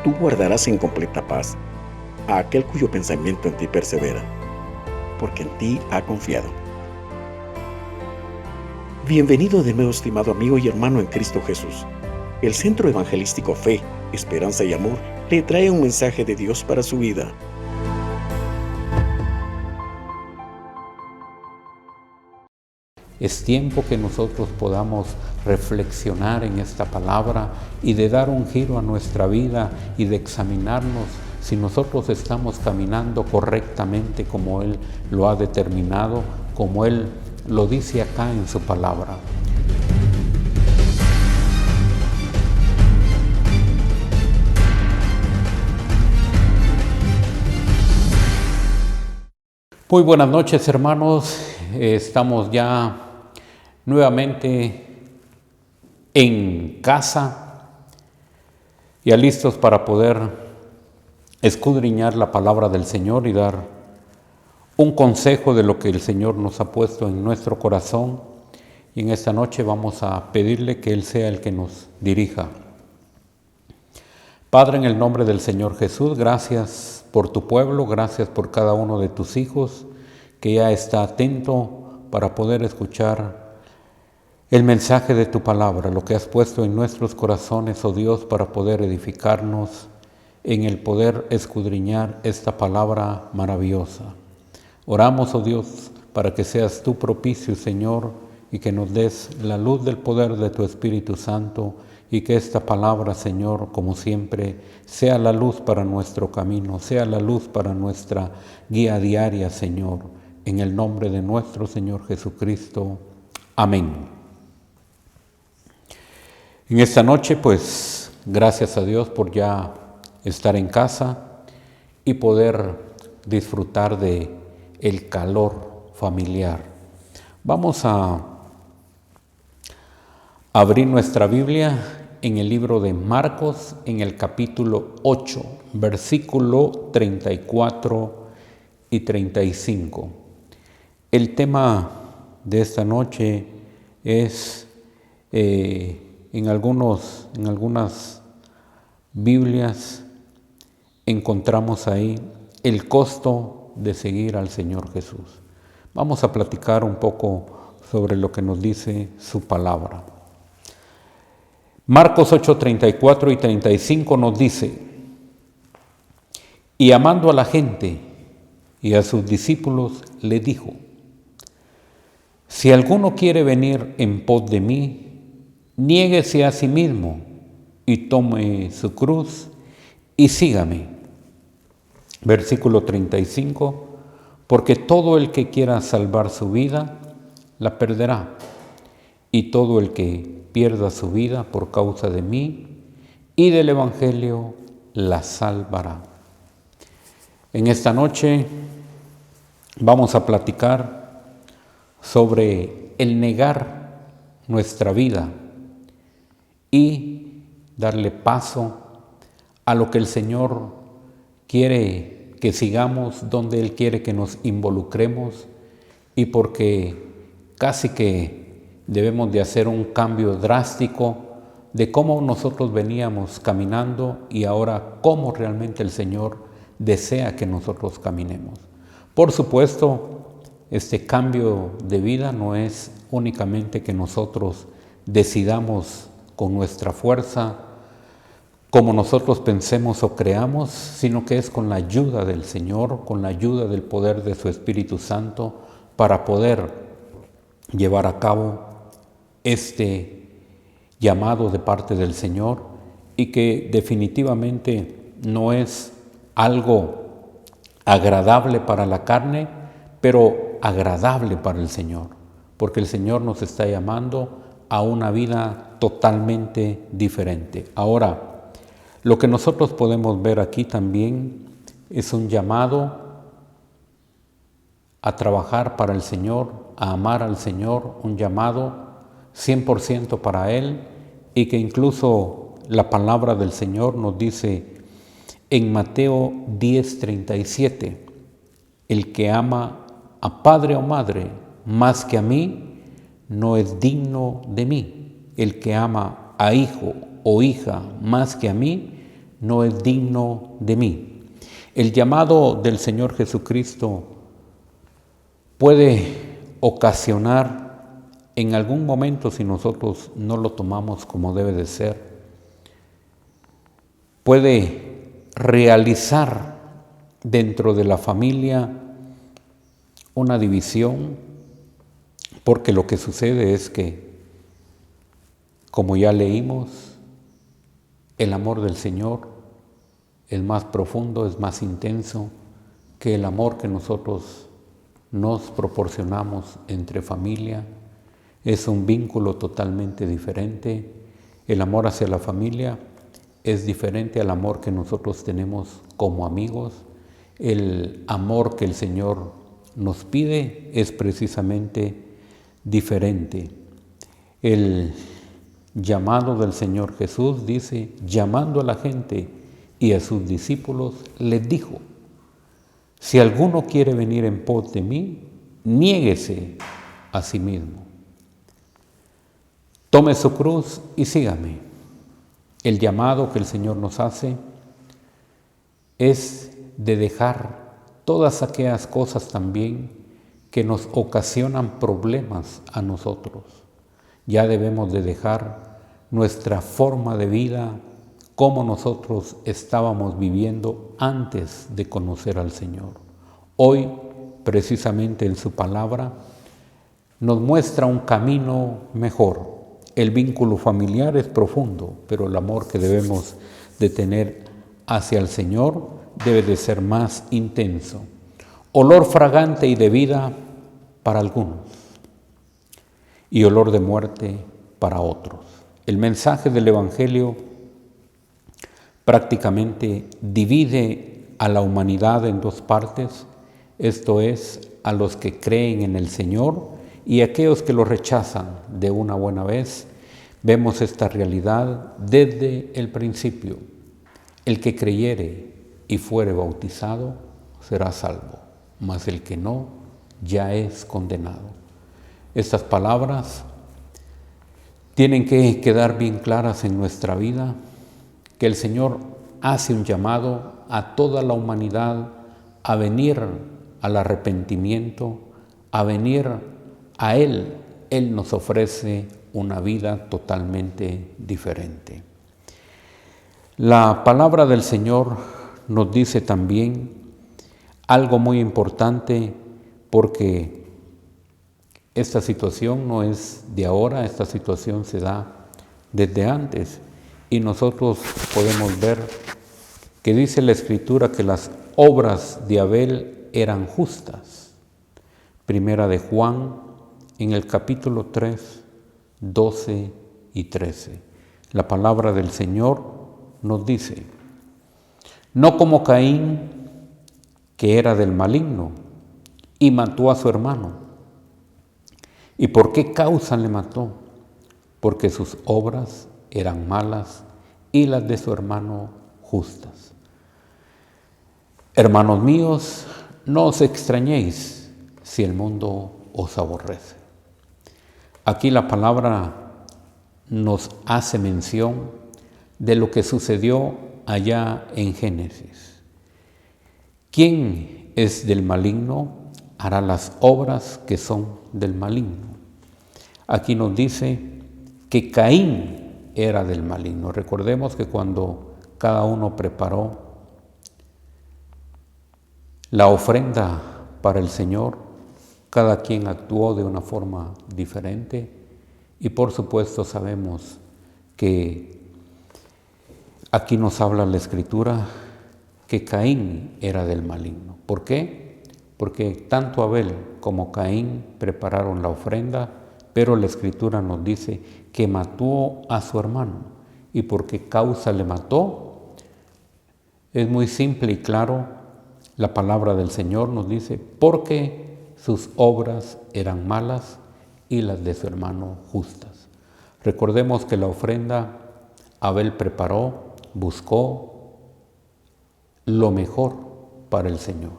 Tú guardarás en completa paz a aquel cuyo pensamiento en ti persevera, porque en ti ha confiado. Bienvenido de nuevo, estimado amigo y hermano en Cristo Jesús. El Centro Evangelístico Fe, Esperanza y Amor le trae un mensaje de Dios para su vida. Es tiempo que nosotros podamos reflexionar en esta palabra y de dar un giro a nuestra vida y de examinarnos si nosotros estamos caminando correctamente como Él lo ha determinado, como Él lo dice acá en su palabra. Muy buenas noches, hermanos. Estamos ya nuevamente en casa, ya listos para poder escudriñar la palabra del Señor y dar un consejo de lo que el Señor nos ha puesto en nuestro corazón. Y en esta noche vamos a pedirle que Él sea el que nos dirija. Padre, en el nombre del Señor Jesús, gracias por tu pueblo, gracias por cada uno de tus hijos que ya está atento para poder escuchar el mensaje de tu palabra, lo que has puesto en nuestros corazones, oh Dios, para poder edificarnos en el poder escudriñar esta palabra maravillosa. Oramos, oh Dios, para que seas tú propicio, Señor, y que nos des la luz del poder de tu Espíritu Santo, y que esta palabra, Señor, como siempre, sea la luz para nuestro camino, sea la luz para nuestra guía diaria, Señor, en el nombre de nuestro Señor Jesucristo. Amén. En esta noche, pues, gracias a Dios por ya estar en casa y poder disfrutar de el calor familiar. Vamos a abrir nuestra Biblia en el libro de Marcos, en el capítulo 8, versículo 34 y 35. El tema de esta noche es, en algunas Biblias encontramos ahí el costo de seguir al Señor Jesús. Vamos a platicar un poco sobre lo que nos dice su palabra. Marcos 8, 34 y 35 nos dice: y amando a la gente y a sus discípulos, le dijo: si alguno quiere venir en pos de mí, niéguese a sí mismo y tome su cruz y sígame. Versículo 35, porque todo el que quiera salvar su vida, la perderá, y todo el que pierda su vida por causa de mí y del Evangelio, la salvará. En esta noche vamos a platicar sobre el negar nuestra vida y darle paso a lo que el Señor quiere que sigamos, donde Él quiere que nos involucremos, y porque casi que debemos de hacer un cambio drástico de cómo nosotros veníamos caminando y ahora cómo realmente el Señor desea que nosotros caminemos. Por supuesto, este cambio de vida no es únicamente que nosotros decidamos con nuestra fuerza, como nosotros pensemos o creamos, sino que es con la ayuda del Señor, con la ayuda del poder de su Espíritu Santo, para poder llevar a cabo este llamado de parte del Señor, y que definitivamente no es algo agradable para la carne, pero agradable para el Señor, porque el Señor nos está llamando a una vida totalmente diferente. Ahora, lo que nosotros podemos ver aquí también es un llamado a trabajar para el Señor, a amar al Señor, un llamado 100% para Él, y que incluso la palabra del Señor nos dice en Mateo 10:37, el que ama a padre o madre más que a mí, no es digno de mí. El que ama a hijo o hija más que a mí, no es digno de mí. El llamado del Señor Jesucristo puede ocasionar en algún momento, si nosotros no lo tomamos como debe de ser, puede realizar dentro de la familia una división, porque lo que sucede es que, como ya leímos, el amor del Señor es más profundo, es más intenso que el amor que nosotros nos proporcionamos entre familia. Es un vínculo totalmente diferente. El amor hacia la familia es diferente al amor que nosotros tenemos como amigos. El amor que el Señor nos pide es precisamente diferente. El llamado del Señor Jesús dice, llamando a la gente y a sus discípulos, les dijo: si alguno quiere venir en pos de mí, niéguese a sí mismo. Tome su cruz y sígame. El llamado que el Señor nos hace es de dejar todas aquellas cosas también que nos ocasionan problemas a nosotros. Ya debemos de dejar nuestra forma de vida como nosotros estábamos viviendo antes de conocer al Señor. Hoy, precisamente en su palabra, nos muestra un camino mejor. El vínculo familiar es profundo, pero el amor que debemos de tener hacia el Señor debe de ser más intenso. Olor fragante y de vida para algunos y olor de muerte para otros. El mensaje del Evangelio prácticamente divide a la humanidad en dos partes, esto es, a los que creen en el Señor y aquellos que lo rechazan de una buena vez. Vemos esta realidad desde el principio. El que creyere y fuere bautizado será salvo, mas el que no, ya es condenado. Estas palabras tienen que quedar bien claras en nuestra vida, que el Señor hace un llamado a toda la humanidad a venir al arrepentimiento, a venir a Él. Él nos ofrece una vida totalmente diferente. La palabra del Señor nos dice también algo muy importante, porque esta situación no es de ahora, esta situación se da desde antes, y nosotros podemos ver que dice la Escritura que las obras de Abel eran justas. Primera de Juan, en el capítulo 3, 12 y 13. La palabra del Señor nos dice: no como Caín, que era del maligno, y mató a su hermano. ¿Y por qué causa le mató? Porque sus obras eran malas y las de su hermano justas. Hermanos míos, no os extrañéis si el mundo os aborrece. Aquí la palabra nos hace mención de lo que sucedió allá en Génesis. ¿Quién es del maligno? Hará las obras que son del maligno. Aquí nos dice que Caín era del maligno. Recordemos que cuando cada uno preparó la ofrenda para el Señor, cada quien actuó de una forma diferente, y por supuesto sabemos que aquí nos habla la Escritura que Caín era del maligno. ¿Por qué? Porque tanto Abel como Caín prepararon la ofrenda, pero la Escritura nos dice que mató a su hermano. ¿Y por qué causa le mató? Es muy simple y claro. La palabra del Señor nos dice: porque sus obras eran malas y las de su hermano justas. Recordemos que la ofrenda Abel preparó, buscó lo mejor para el Señor.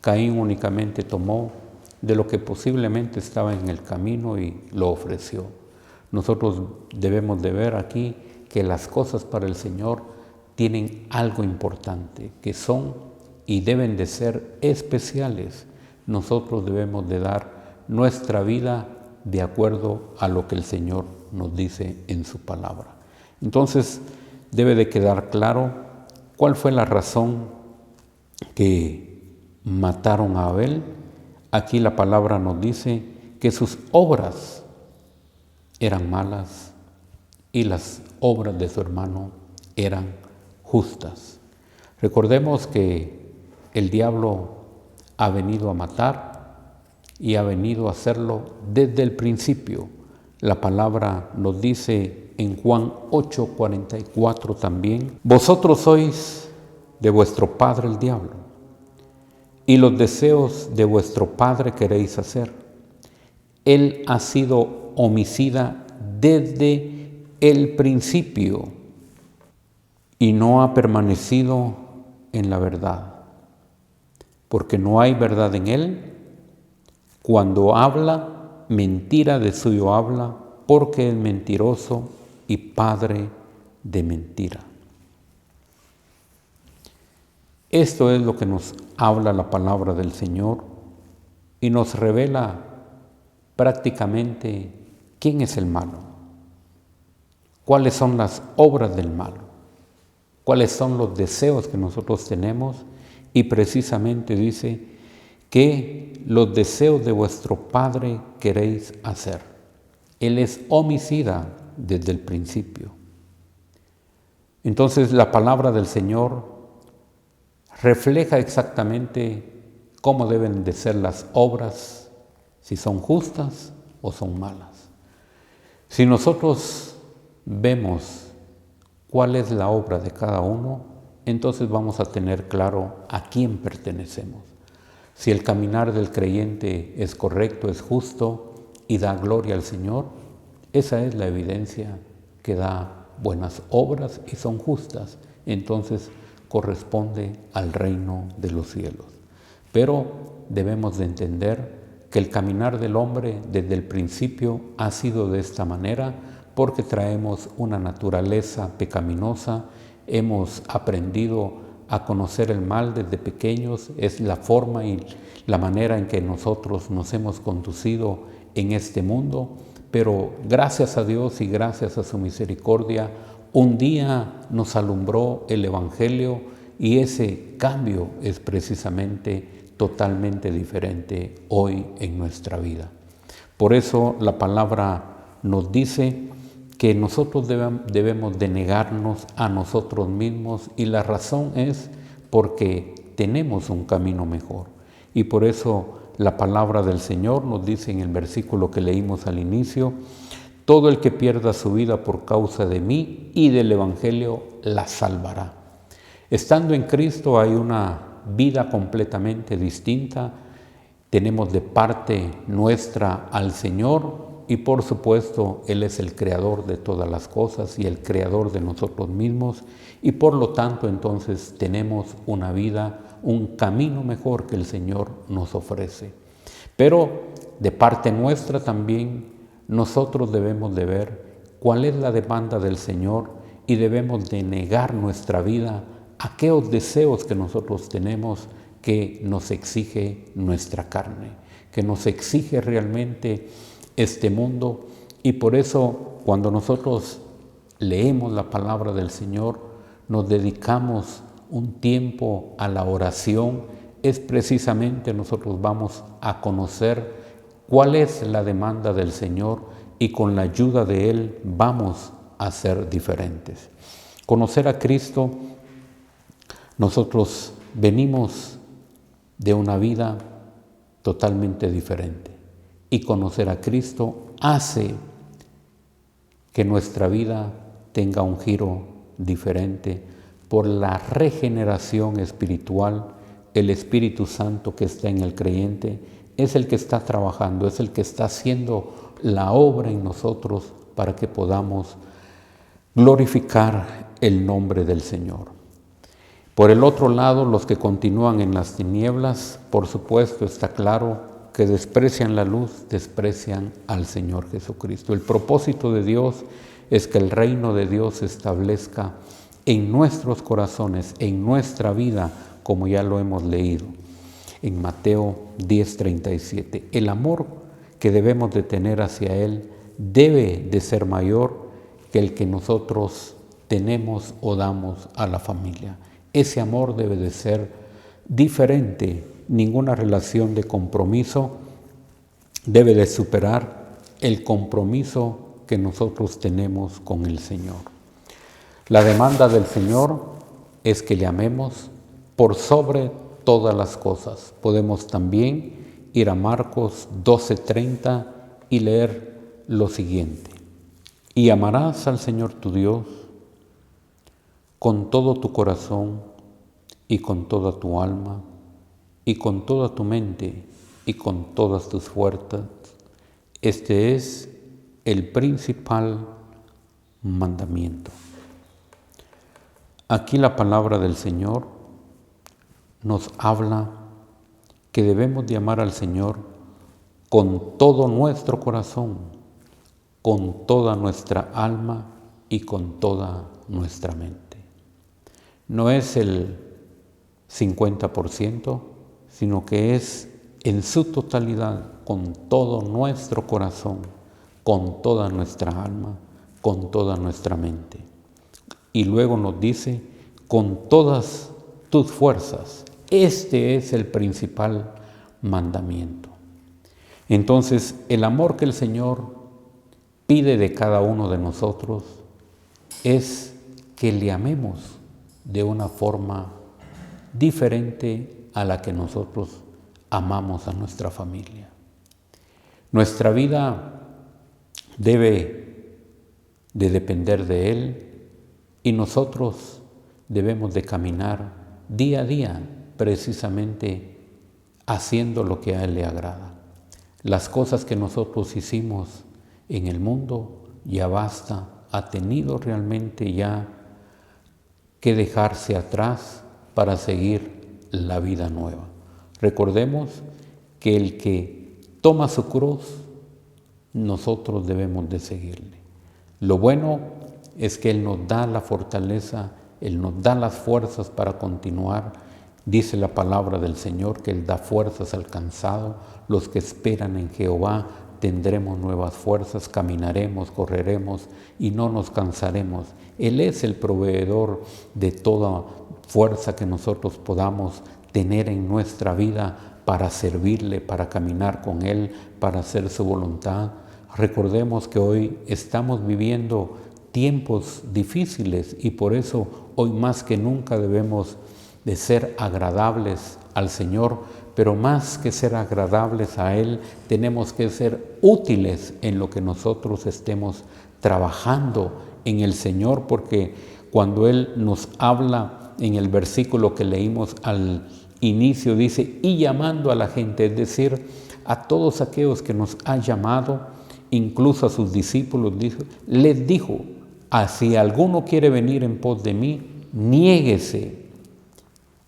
Caín únicamente tomó de lo que posiblemente estaba en el camino y lo ofreció. Nosotros debemos de ver aquí que las cosas para el Señor tienen algo importante, que son y deben de ser especiales. Nosotros debemos de dar nuestra vida de acuerdo a lo que el Señor nos dice en su palabra. Entonces, debe de quedar claro cuál fue la razón que mataron a Abel. Aquí la palabra nos dice que sus obras eran malas y las obras de su hermano eran justas. Recordemos que el diablo ha venido a matar y ha venido a hacerlo desde el principio. La palabra nos dice en Juan 8:44 también: vosotros sois de vuestro padre el diablo, y los deseos de vuestro padre queréis hacer. Él ha sido homicida desde el principio y no ha permanecido en la verdad, porque no hay verdad en él. Cuando habla, mentira de suyo habla, porque es mentiroso y padre de mentira. Esto es lo que nos habla la palabra del Señor y nos revela prácticamente quién es el malo, cuáles son las obras del malo, cuáles son los deseos que nosotros tenemos, y precisamente dice que los deseos de vuestro padre queréis hacer. Él es homicida desde el principio. Entonces la palabra del Señor refleja exactamente cómo deben de ser las obras, si son justas o son malas. Si nosotros vemos cuál es la obra de cada uno, entonces vamos a tener claro a quién pertenecemos. Si el caminar del creyente es correcto, es justo y da gloria al Señor, esa es la evidencia que da buenas obras y son justas. Entonces corresponde al reino de los cielos. Pero debemos de entender que el caminar del hombre desde el principio ha sido de esta manera, porque traemos una naturaleza pecaminosa, hemos aprendido a conocer el mal desde pequeños, es la forma y la manera en que nosotros nos hemos conducido en este mundo, pero gracias a Dios y gracias a su misericordia, un día nos alumbró el Evangelio y ese cambio es precisamente totalmente diferente hoy en nuestra vida. Por eso la palabra nos dice que nosotros debemos de negarnos a nosotros mismos, y la razón es porque tenemos un camino mejor. Y por eso la palabra del Señor nos dice en el versículo que leímos al inicio: todo el que pierda su vida por causa de mí y del Evangelio la salvará. Estando en Cristo hay una vida completamente distinta. Tenemos de parte nuestra al Señor, y por supuesto Él es el creador de todas las cosas y el creador de nosotros mismos, y por lo tanto entonces tenemos una vida, un camino mejor que el Señor nos ofrece. Pero de parte nuestra también nosotros debemos de ver cuál es la demanda del Señor y debemos de negar nuestra vida a aquellos deseos que nosotros tenemos, que nos exige nuestra carne, que nos exige realmente este mundo. Y por eso cuando nosotros leemos la palabra del Señor, nos dedicamos un tiempo a la oración, es precisamente nosotros vamos a conocer cuál es la demanda del Señor, y con la ayuda de Él vamos a ser diferentes. Conocer a Cristo, nosotros venimos de una vida totalmente diferente, y conocer a Cristo hace que nuestra vida tenga un giro diferente por la regeneración espiritual. El Espíritu Santo que está en el creyente es el que está trabajando, es el que está haciendo la obra en nosotros para que podamos glorificar el nombre del Señor. Por el otro lado, los que continúan en las tinieblas, por supuesto está claro que desprecian la luz, desprecian al Señor Jesucristo. El propósito de Dios es que el reino de Dios se establezca en nuestros corazones, en nuestra vida, como ya lo hemos leído en Mateo 10:37. El amor que debemos de tener hacia Él debe de ser mayor que el que nosotros tenemos o damos a la familia. Ese amor debe de ser diferente. Ninguna relación de compromiso debe de superar el compromiso que nosotros tenemos con el Señor. La demanda del Señor es que le amemos por sobre todas las cosas. Podemos también ir a Marcos 12:30 y leer lo siguiente. Y amarás al Señor tu Dios con todo tu corazón y con toda tu alma y con toda tu mente y con todas tus fuerzas. Este es el principal mandamiento. Aquí la palabra del Señor nos habla que debemos de amar al Señor con todo nuestro corazón, con toda nuestra alma y con toda nuestra mente. No es el 50%, sino que es en su totalidad, con todo nuestro corazón, con toda nuestra alma, con toda nuestra mente. Y luego nos dice, con todas tus fuerzas. Este es el principal mandamiento. Entonces, el amor que el Señor pide de cada uno de nosotros es que le amemos de una forma diferente a la que nosotros amamos a nuestra familia. Nuestra vida debe de depender de Él y nosotros debemos de caminar día a día precisamente haciendo lo que a Él le agrada. Las cosas que nosotros hicimos en el mundo ya basta, ha tenido realmente ya que dejarse atrás para seguir la vida nueva. Recordemos que el que toma su cruz, nosotros debemos de seguirle. Lo bueno es que Él nos da la fortaleza, Él nos da las fuerzas para continuar. Dice la palabra del Señor que Él da fuerzas al cansado. Los que esperan en Jehová tendremos nuevas fuerzas, caminaremos, correremos y no nos cansaremos. Él es el proveedor de toda fuerza que nosotros podamos tener en nuestra vida para servirle, para caminar con Él, para hacer su voluntad. Recordemos que hoy estamos viviendo tiempos difíciles y por eso hoy más que nunca debemos de ser agradables al Señor, pero más que ser agradables a Él, tenemos que ser útiles en lo que nosotros estemos trabajando en el Señor, porque cuando Él nos habla en el versículo que leímos al inicio, dice, y llamando a la gente, es decir, a todos aquellos que nos ha llamado, incluso a sus discípulos, les dijo, si alguno quiere venir en pos de mí, niéguese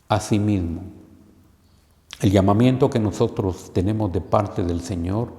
a sí mismo. El llamamiento que nosotros tenemos de parte del Señor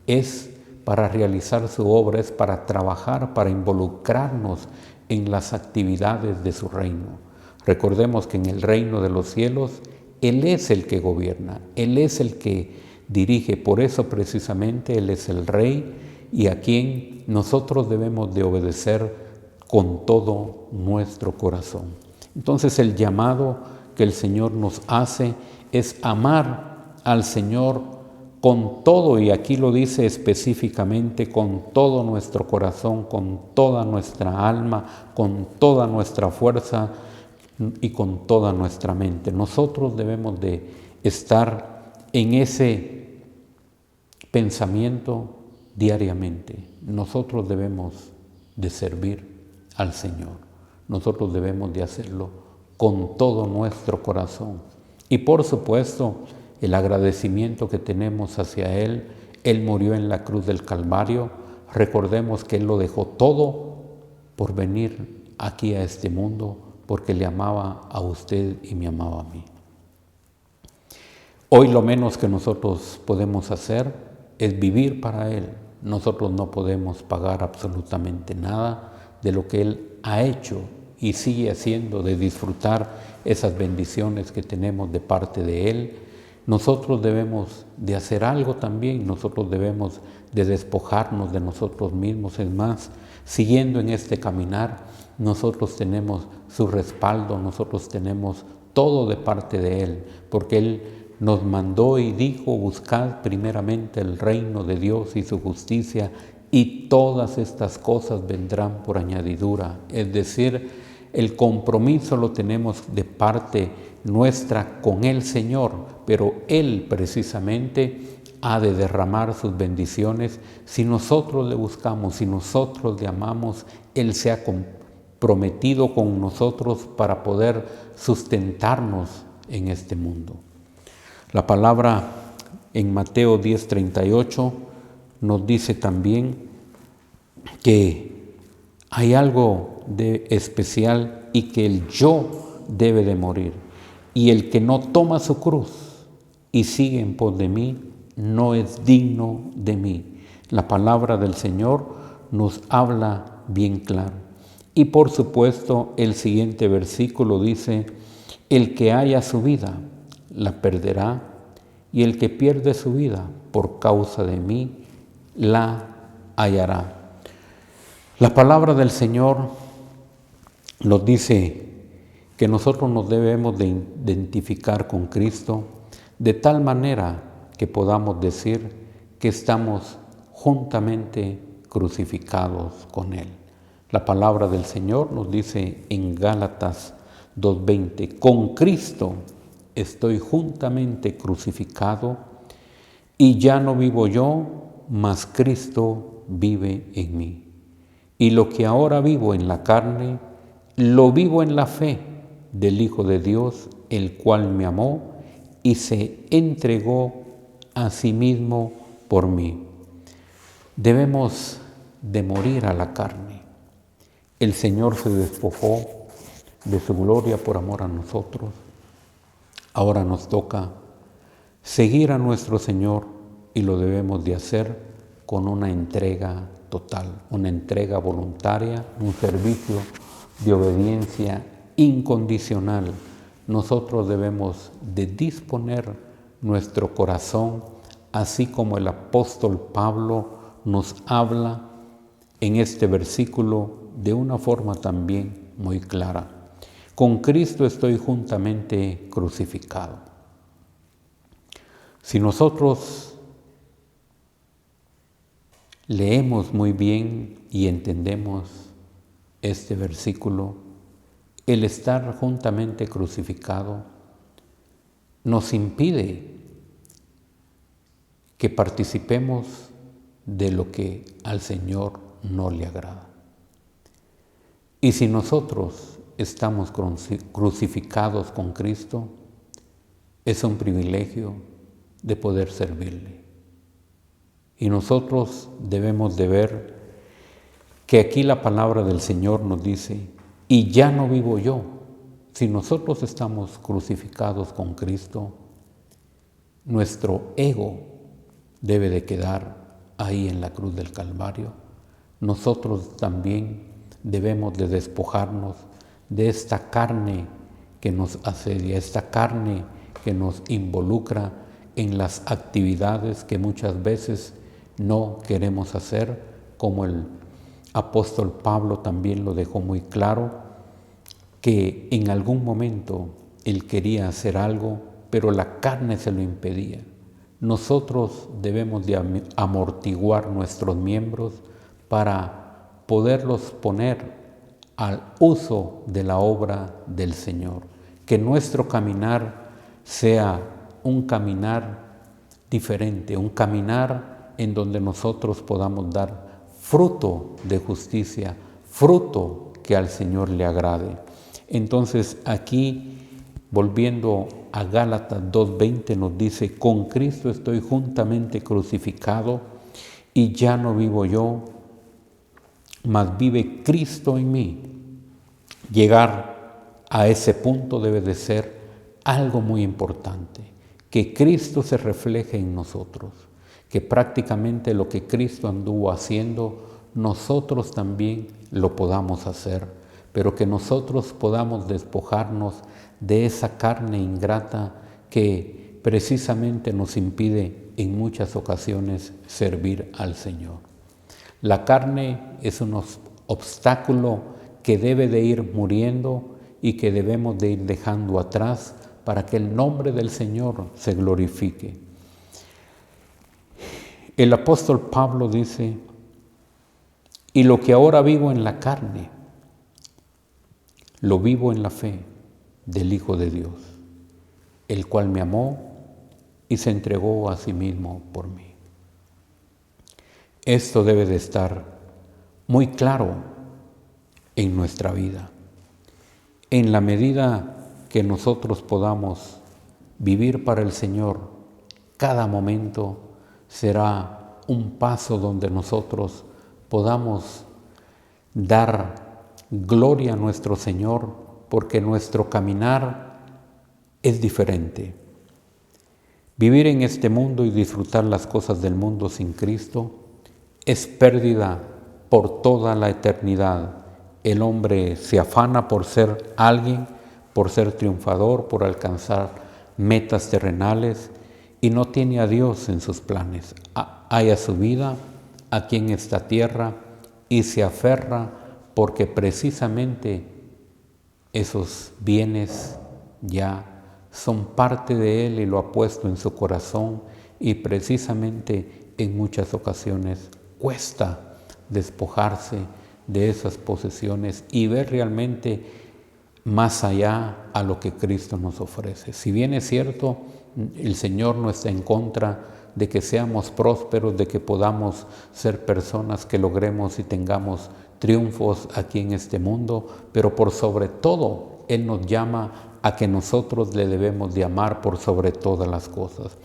es para realizar su obra, es para trabajar, para involucrarnos en las actividades de su reino. Recordemos que en el reino de los cielos, Él es el que gobierna, Él es el que dirige, por eso precisamente Él es el Rey y a quien nosotros debemos de obedecer con todo nuestro corazón. Entonces el llamado que el Señor nos hace es amar al Señor con todo, y aquí lo dice específicamente, con todo nuestro corazón, con toda nuestra alma, con toda nuestra fuerza y con toda nuestra mente. Nosotros debemos de estar en ese pensamiento diariamente. Nosotros debemos de servir al Señor. Nosotros debemos de hacerlo con todo nuestro corazón. Y por supuesto, el agradecimiento que tenemos hacia Él. Él murió en la cruz del Calvario. Recordemos que Él lo dejó todo por venir aquí a este mundo, porque le amaba a usted y me amaba a mí. Hoy lo menos que nosotros podemos hacer es vivir para Él. Nosotros no podemos pagar absolutamente nada de lo que Él ha hecho y sigue haciendo de disfrutar esas bendiciones que tenemos de parte de Él, nosotros debemos de hacer algo también, nosotros debemos de despojarnos de nosotros mismos. Es más, siguiendo en este caminar, nosotros tenemos su respaldo, nosotros tenemos todo de parte de Él, porque Él nos mandó y dijo: buscad primeramente el reino de Dios y su justicia, y todas estas cosas vendrán por añadidura. Es decir, el compromiso lo tenemos de parte nuestra con el Señor, pero Él precisamente ha de derramar sus bendiciones si nosotros le buscamos, si nosotros le amamos. Él se ha comprometido con nosotros para poder sustentarnos en este mundo. La palabra en Mateo 10:38 nos dice también que hay algo de especial y que el yo debe de morir. Y el que no toma su cruz y sigue en pos de mí, no es digno de mí. La palabra del Señor nos habla bien claro. Y por supuesto, el siguiente versículo dice: el que haya su vida, la perderá, y el que pierde su vida por causa de mí, la hallará. La palabra del Señor nos dice que nosotros nos debemos de identificar con Cristo de tal manera que podamos decir que estamos juntamente crucificados con Él. La palabra del Señor nos dice en Gálatas 2:20: con Cristo estoy juntamente crucificado, y ya no vivo yo, mas Cristo vive en mí. Y lo que ahora vivo en la carne, lo vivo en la fe del Hijo de Dios, el cual me amó y se entregó a sí mismo por mí. Debemos de morir a la carne. El Señor se despojó de su gloria por amor a nosotros. Ahora nos toca seguir a nuestro Señor, y lo debemos de hacer con una entrega total, una entrega voluntaria, un servicio de obediencia incondicional. Nosotros debemos de disponer nuestro corazón, así como el apóstol Pablo nos habla en este versículo de una forma también muy clara. Con Cristo estoy juntamente crucificado. Si nosotros leemos muy bien y entendemos este versículo, el estar juntamente crucificado nos impide que participemos de lo que al Señor no le agrada. Y si nosotros estamos crucificados con Cristo, es un privilegio de poder servirle. Y nosotros debemos de ver que aquí la palabra del Señor nos dice: y ya no vivo yo. Si nosotros estamos crucificados con Cristo, nuestro ego debe de quedar ahí en la cruz del Calvario. Nosotros también debemos de despojarnos de esta carne que nos asedia, esta carne que nos involucra en las actividades que muchas veces no queremos hacer, como el apóstol Pablo también lo dejó muy claro, que en algún momento él quería hacer algo, pero la carne se lo impedía. Nosotros debemos de amortiguar nuestros miembros para poderlos poner al uso de la obra del Señor. Que nuestro caminar sea un caminar diferente, un caminar en donde nosotros podamos dar fruto de justicia, fruto que al Señor le agrade. Entonces aquí, volviendo a Gálatas 2:20, nos dice: con Cristo estoy juntamente crucificado, y ya no vivo yo, mas vive Cristo en mí. Llegar a ese punto debe de ser algo muy importante, que Cristo se refleje en nosotros, que prácticamente lo que Cristo anduvo haciendo, nosotros también lo podamos hacer, pero que nosotros podamos despojarnos de esa carne ingrata que precisamente nos impide en muchas ocasiones servir al Señor. La carne es un obstáculo que debe de ir muriendo y que debemos de ir dejando atrás para que el nombre del Señor se glorifique. El apóstol Pablo dice: y lo que ahora vivo en la carne, lo vivo en la fe del Hijo de Dios, el cual me amó y se entregó a sí mismo por mí. Esto debe de estar muy claro en nuestra vida. En la medida que nosotros podamos vivir para el Señor, cada momento será un paso donde nosotros podamos dar gloria a nuestro Señor, porque nuestro caminar es diferente. Vivir en este mundo y disfrutar las cosas del mundo sin Cristo es pérdida por toda la eternidad. El hombre se afana por ser alguien, por ser triunfador, por alcanzar metas terrenales y no tiene a Dios en sus planes. Halla su vida aquí en esta tierra y se aferra porque precisamente esos bienes ya son parte de él y lo ha puesto en su corazón, y precisamente en muchas ocasiones cuesta despojarse de esas posesiones y ver realmente más allá a lo que Cristo nos ofrece. Si bien es cierto, el Señor no está en contra de que seamos prósperos, de que podamos ser personas que logremos y tengamos triunfos aquí en este mundo, pero por sobre todo Él nos llama a que nosotros le debemos de amar por sobre todas las cosas.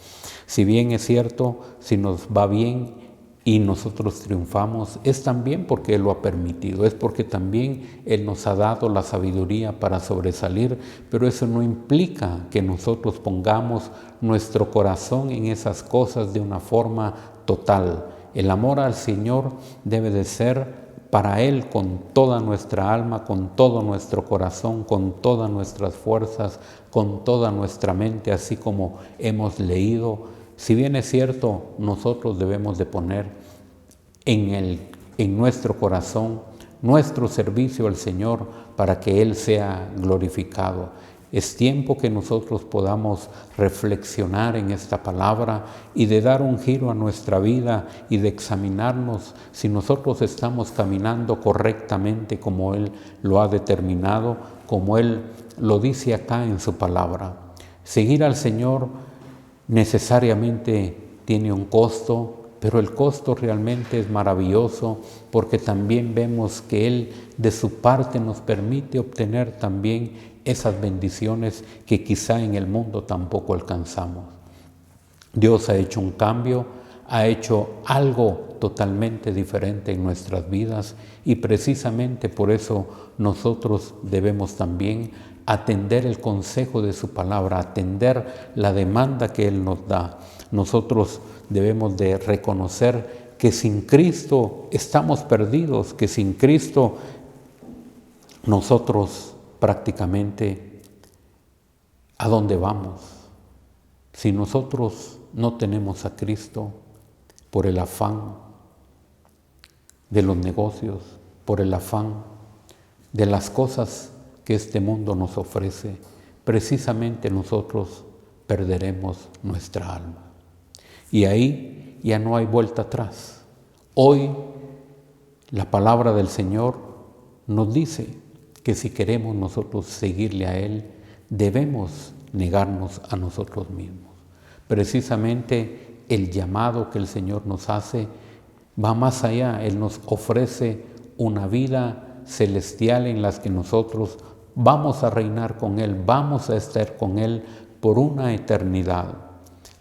Si bien es cierto, si nos va bien y nosotros triunfamos, es también porque Él lo ha permitido, es porque también Él nos ha dado la sabiduría para sobresalir, pero eso no implica que nosotros pongamos nuestro corazón en esas cosas de una forma total. El amor al Señor debe de ser para Él con toda nuestra alma, con todo nuestro corazón, con todas nuestras fuerzas, con toda nuestra mente, así como hemos leído. Si bien es cierto, nosotros debemos de poner en nuestro corazón nuestro servicio al Señor para que Él sea glorificado. Es tiempo que nosotros podamos reflexionar en esta palabra y de dar un giro a nuestra vida y de examinarnos si nosotros estamos caminando correctamente como Él lo ha determinado, como Él lo dice acá en su palabra. Seguir al Señor necesariamente tiene un costo, pero el costo realmente es maravilloso porque también vemos que Él de su parte nos permite obtener también esas bendiciones que quizá en el mundo tampoco alcanzamos. Dios ha hecho un cambio, ha hecho algo totalmente diferente en nuestras vidas y precisamente por eso nosotros debemos también atender el consejo de su palabra, atender la demanda que Él nos da. Nosotros debemos de reconocer que sin Cristo estamos perdidos, que sin Cristo nosotros prácticamente ¿a dónde vamos? Si nosotros no tenemos a Cristo por el afán de los negocios, por el afán de las cosas que este mundo nos ofrece, precisamente nosotros perderemos nuestra alma. Y ahí ya no hay vuelta atrás. Hoy la palabra del Señor nos dice que si queremos nosotros seguirle a Él, debemos negarnos a nosotros mismos. Precisamente el llamado que el Señor nos hace va más allá. Él nos ofrece una vida celestial en la que nosotros vamos a reinar con Él, vamos a estar con Él por una eternidad.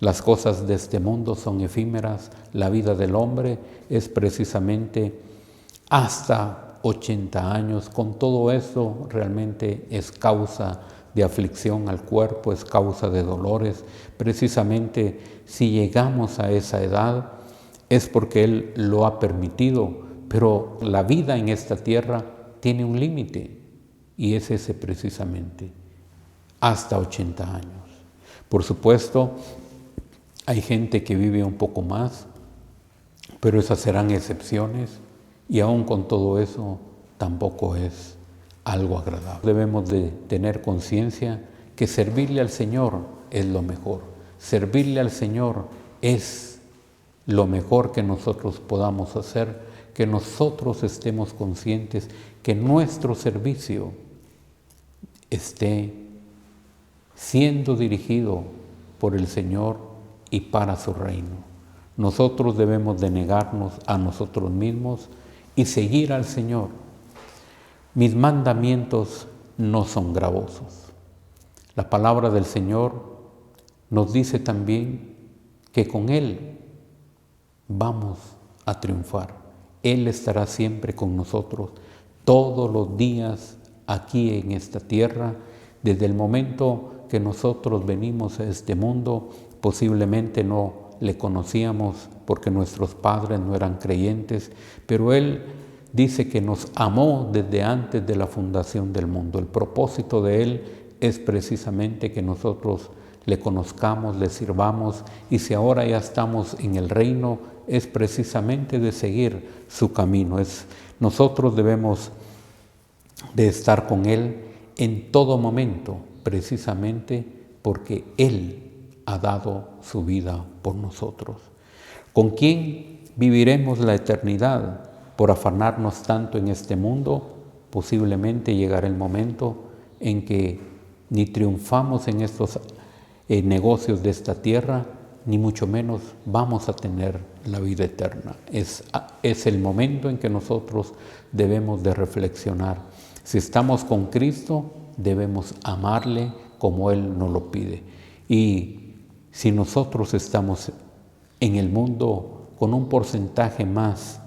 Las cosas de este mundo son efímeras, la vida del hombre es precisamente hasta 80 años, con todo eso realmente es causa de aflicción al cuerpo, es causa de dolores. Precisamente si llegamos a esa edad es porque Él lo ha permitido, pero la vida en esta tierra tiene un límite. y es ese precisamente, hasta 80 años. Por supuesto, hay gente que vive un poco más, pero esas serán excepciones y aún con todo eso tampoco es algo agradable. Debemos de tener conciencia que servirle al Señor es lo mejor. Servirle al Señor es lo mejor que nosotros podamos hacer, que nosotros estemos conscientes que nuestro servicio esté siendo dirigido por el Señor y para su reino. Nosotros debemos de negarnos a nosotros mismos y seguir al Señor. Mis mandamientos no son gravosos. La palabra del Señor nos dice también que con Él vamos a triunfar. Él estará siempre con nosotros todos los días aquí en esta tierra. Desde el momento que nosotros venimos a este mundo, posiblemente no le conocíamos porque nuestros padres no eran creyentes, pero Él dice que nos amó desde antes de la fundación del mundo. El propósito de Él es precisamente que nosotros le conozcamos, le sirvamos, y si ahora ya estamos en el reino, es precisamente de seguir su camino. Nosotros debemos de estar con Él en todo momento, precisamente porque Él ha dado su vida por nosotros. ¿Con quién viviremos la eternidad? Por afanarnos tanto en este mundo, posiblemente llegará el momento en que ni triunfamos en estos negocios de esta tierra, ni mucho menos vamos a tener la vida eterna. Es el momento en que nosotros debemos de reflexionar. Si estamos con Cristo, debemos amarle como Él nos lo pide. Y si nosotros estamos en el mundo con un porcentaje más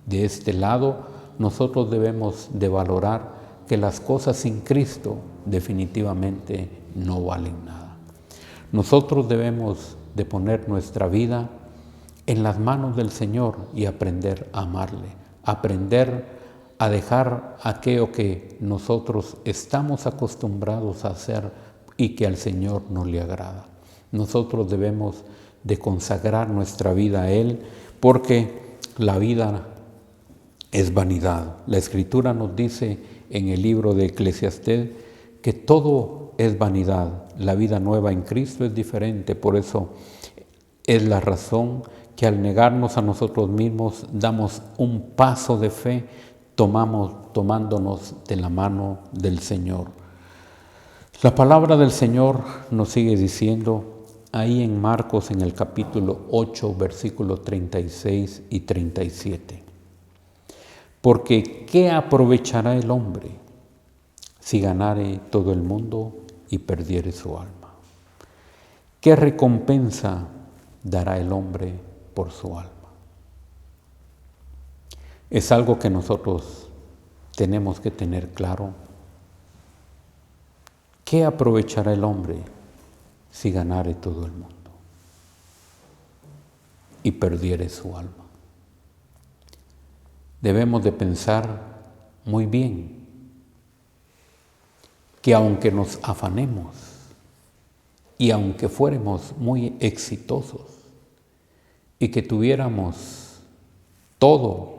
de este lado, nosotros debemos de valorar que las cosas sin Cristo definitivamente no valen nada. Nosotros debemos de poner nuestra vida en las manos del Señor y aprender a amarle, aprender a dejar aquello que nosotros estamos acostumbrados a hacer y que al Señor no le agrada. Nosotros debemos de consagrar nuestra vida a Él, porque la vida es vanidad. La Escritura nos dice en el libro de Eclesiastés que todo es vanidad. La vida nueva en Cristo es diferente. Por eso es la razón que al negarnos a nosotros mismos damos un paso de fe, tomándonos de la mano del Señor. La palabra del Señor nos sigue diciendo ahí en Marcos, en el capítulo 8, versículos 36 y 37. Porque ¿qué aprovechará el hombre si ganare todo el mundo y perdiere su alma? ¿Qué recompensa dará el hombre por su alma? Es algo que nosotros tenemos que tener claro. ¿Qué aprovechará el hombre si ganare todo el mundo y perdiere su alma? Debemos de pensar muy bien que aunque nos afanemos y aunque fuéramos muy exitosos y que tuviéramos todo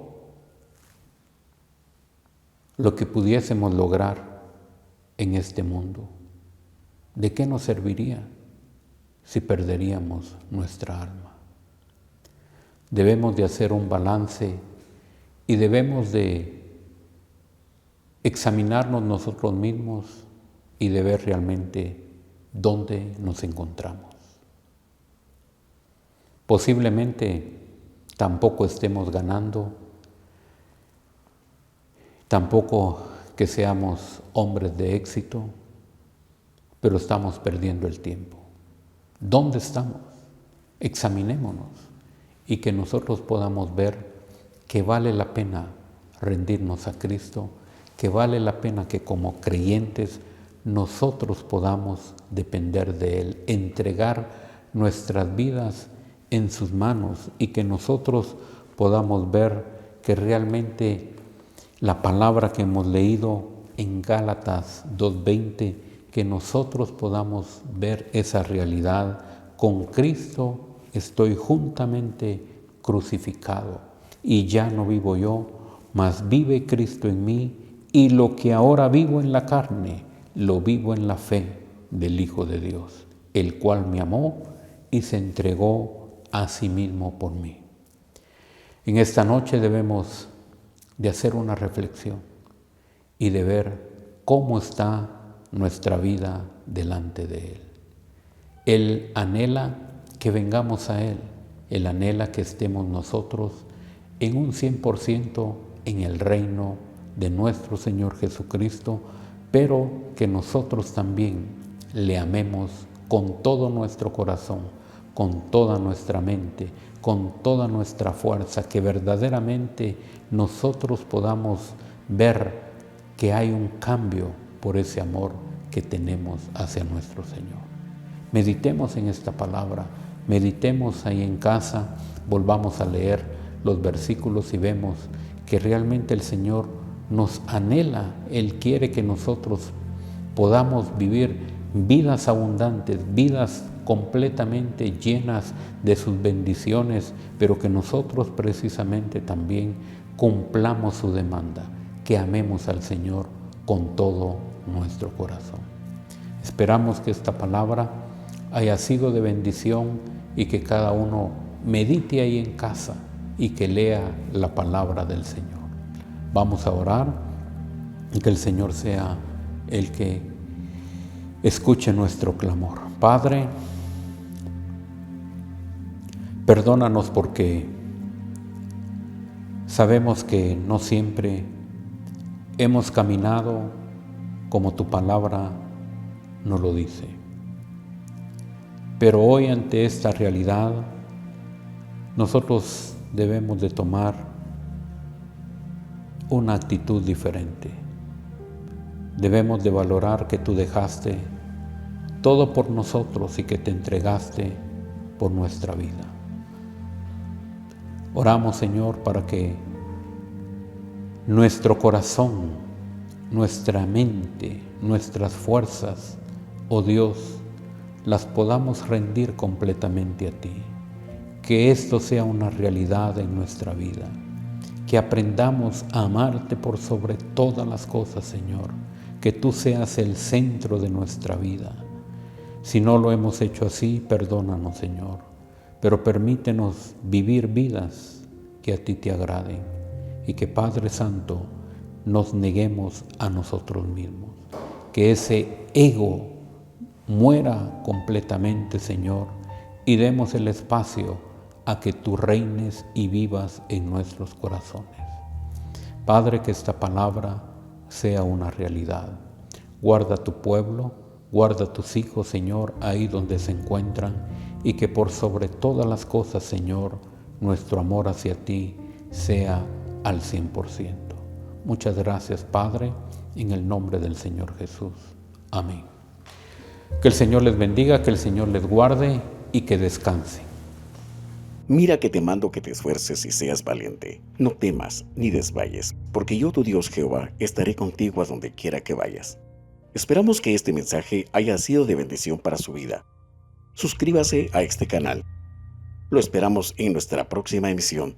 lo que pudiésemos lograr en este mundo, ¿de qué nos serviría si perderíamos nuestra alma? Debemos de hacer un balance y debemos de examinarnos nosotros mismos y de ver realmente dónde nos encontramos. Posiblemente tampoco estemos ganando, tampoco que seamos hombres de éxito, pero estamos perdiendo el tiempo. ¿Dónde estamos? Examinémonos y que nosotros podamos ver que vale la pena rendirnos a Cristo, que vale la pena que como creyentes nosotros podamos depender de Él, entregar nuestras vidas en sus manos y que nosotros podamos ver que realmente la palabra que hemos leído en Gálatas 2:20, que nosotros podamos ver esa realidad. Con Cristo estoy juntamente crucificado, y ya no vivo yo, mas vive Cristo en mí, y lo que ahora vivo en la carne, lo vivo en la fe del Hijo de Dios, el cual me amó y se entregó a sí mismo por mí. En esta noche debemos de hacer una reflexión y de ver cómo está nuestra vida delante de Él. Él anhela que vengamos a Él, Él anhela que estemos nosotros en un 100% en el reino de nuestro Señor Jesucristo, pero que nosotros también le amemos con todo nuestro corazón, con toda nuestra mente, con toda nuestra fuerza, que verdaderamente nosotros podamos ver que hay un cambio por ese amor que tenemos hacia nuestro Señor. Meditemos en esta palabra, meditemos ahí en casa, volvamos a leer los versículos y vemos que realmente el Señor nos anhela. Él quiere que nosotros podamos vivir vidas abundantes, vidas completamente llenas de sus bendiciones, pero que nosotros precisamente también cumplamos su demanda, que amemos al Señor con todo nuestro corazón. Esperamos que esta palabra haya sido de bendición y que cada uno medite ahí en casa y que lea la palabra del Señor. Vamos a orar y que el Señor sea el que escuche nuestro clamor. Padre, perdónanos porque sabemos que no siempre hemos caminado como tu palabra nos lo dice. Pero hoy, ante esta realidad, nosotros debemos de tomar una actitud diferente. Debemos de valorar que tú dejaste todo por nosotros y que te entregaste por nuestra vida. Oramos, Señor, para que nuestro corazón, nuestra mente, nuestras fuerzas, oh Dios, las podamos rendir completamente a ti. Que esto sea una realidad en nuestra vida. Que aprendamos a amarte por sobre todas las cosas, Señor. Que tú seas el centro de nuestra vida. Si no lo hemos hecho así, perdónanos, Señor. Pero permítenos vivir vidas que a ti te agraden. Y que, Padre Santo, nos neguemos a nosotros mismos. Que ese ego muera completamente, Señor, y demos el espacio a que tú reines y vivas en nuestros corazones. Padre, que esta palabra sea una realidad. Guarda tu pueblo, guarda tus hijos, Señor, ahí donde se encuentran, y que por sobre todas las cosas, Señor, nuestro amor hacia ti sea al 100%. Muchas gracias, Padre, en el nombre del Señor Jesús. Amén. Que el Señor les bendiga, que el Señor les guarde y que descanse. Mira que te mando que te esfuerces y seas valiente. No temas ni desmayes, porque yo, tu Dios Jehová, estaré contigo a donde quiera que vayas. Esperamos que este mensaje haya sido de bendición para su vida. Suscríbase a este canal. Lo esperamos en nuestra próxima emisión.